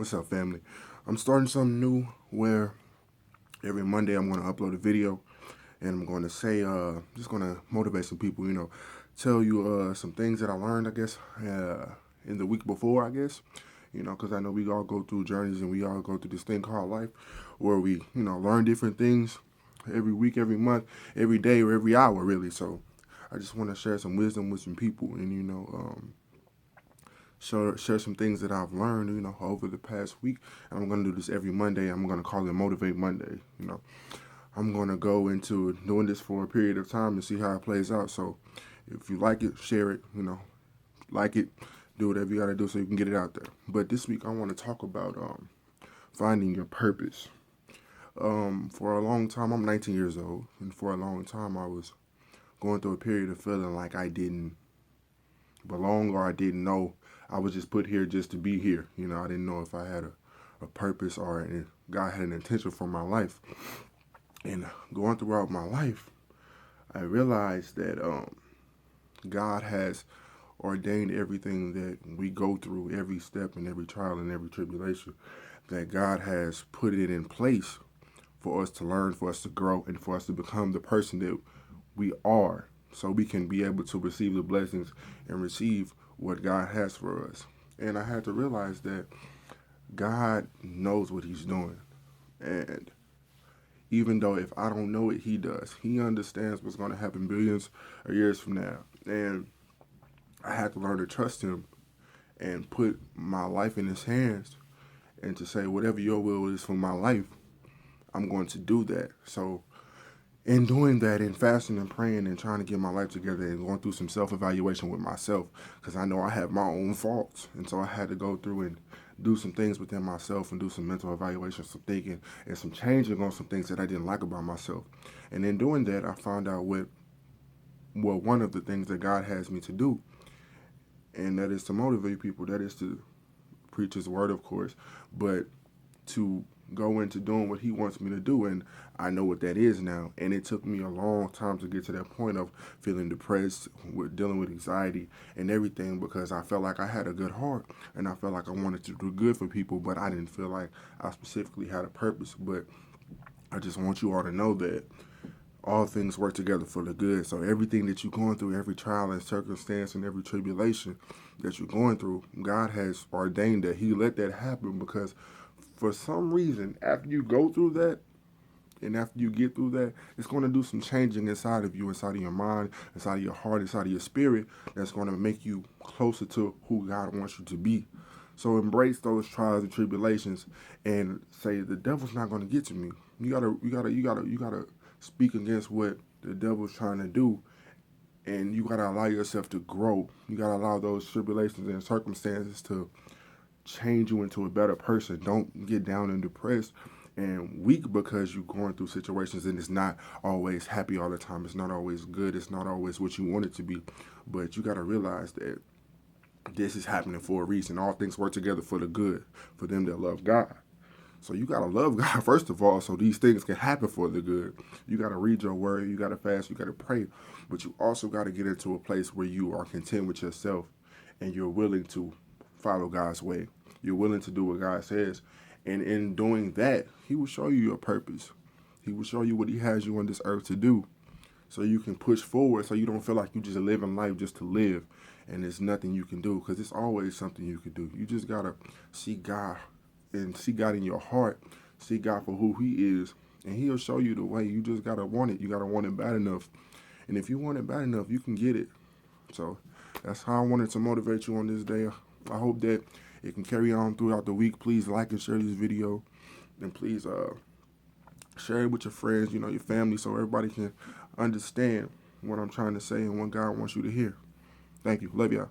What's up, family? I'm starting something new where every Monday I'm going to upload a video and I'm going to say, just going to motivate some people, tell you some things that I learned, I guess, in the week before, I guess, because I know we all go through journeys and we all go through this thing called life where we, learn different things every week, every month, every day, or every hour, really. So I just want to share some wisdom with some people and, share some things that I've learned, over the past week. And I'm going to do this every Monday. I'm going to call it Motivate Monday. I'm going to go into doing this for a period of time and see how it plays out. So if you like it, share it, like it, do whatever you got to do so you can get it out there. But this week I want to talk about finding your purpose. For a long time, I'm 19 years old, and for a long time I was going through a period of feeling like I didn't belong or I didn't know I was just put here just to be here. I didn't know if I had a purpose or God had an intention for my life. And going throughout my life, I realized that God has ordained everything that we go through, every step and every trial and every tribulation, that God has put it in place for us to learn, for us to grow, and for us to become the person that we are, so we can be able to receive the blessings and receive what God has for us. And I had to realize that God knows what he's doing. And even though if I don't know it, he does. He understands what's going to happen billions of years from now. And I had to learn to trust him and put my life in his hands and to say, whatever your will is for my life, I'm going to do that. So in doing that and fasting and praying and trying to get my life together and going through some self-evaluation with myself, because I know I have my own faults. And so I had to go through and do some things within myself and do some mental evaluation, some thinking, and some changing on some things that I didn't like about myself. And in doing that, I found out what one of the things that God has me to do, and that is to motivate people. That is to preach his word, of course, but to go into doing what he wants me to do. And I know what that is now. And it took me a long time to get to that point of feeling depressed, with dealing with anxiety and everything, because I felt like I had a good heart and I felt like I wanted to do good for people, but I didn't feel like I specifically had a purpose. But I just want you all to know that all things work together for the good. So everything that you're going through, every trial and circumstance and every tribulation that you're going through, God has ordained that he let that happen, because for some reason, after you go through that and after you get through that, it's going to do some changing inside of you, inside of your mind, inside of your heart, inside of your spirit, that's going to make you closer to who God wants you to be. So embrace those trials and tribulations and say, the devil's not going to get to me. You gotta speak against what the devil's trying to do, and you gotta allow yourself to grow. You gotta allow those tribulations and circumstances to change you into a better person. Don't get down and depressed and weak because you're going through situations and it's not always happy all the time. It's not always good. It's not always what you want it to be. But you got to realize that this is happening for a reason. All things work together for the good for them that love God. So you got to love God first of all, so these things can happen for the good. You got to read your word. You got to fast. You got to pray. But you also got to get into a place where you are content with yourself and you're willing to follow God's way. You're willing to do what God says. And in doing that, he will show you your purpose. He will show you what he has you on this earth to do, so you can push forward, so you don't feel like you just living life just to live and there's nothing you can do, because there's always something you can do. You just got to see God and see God in your heart, see God for who he is, and he'll show you the way. You just got to want it. You got to want it bad enough. And if you want it bad enough, you can get it. So that's how I wanted to motivate you on this day. I hope that it can carry on throughout the week. Please like and share this video. And please share it with your friends, your family, so everybody can understand what I'm trying to say and what God wants you to hear. Thank you. Love y'all.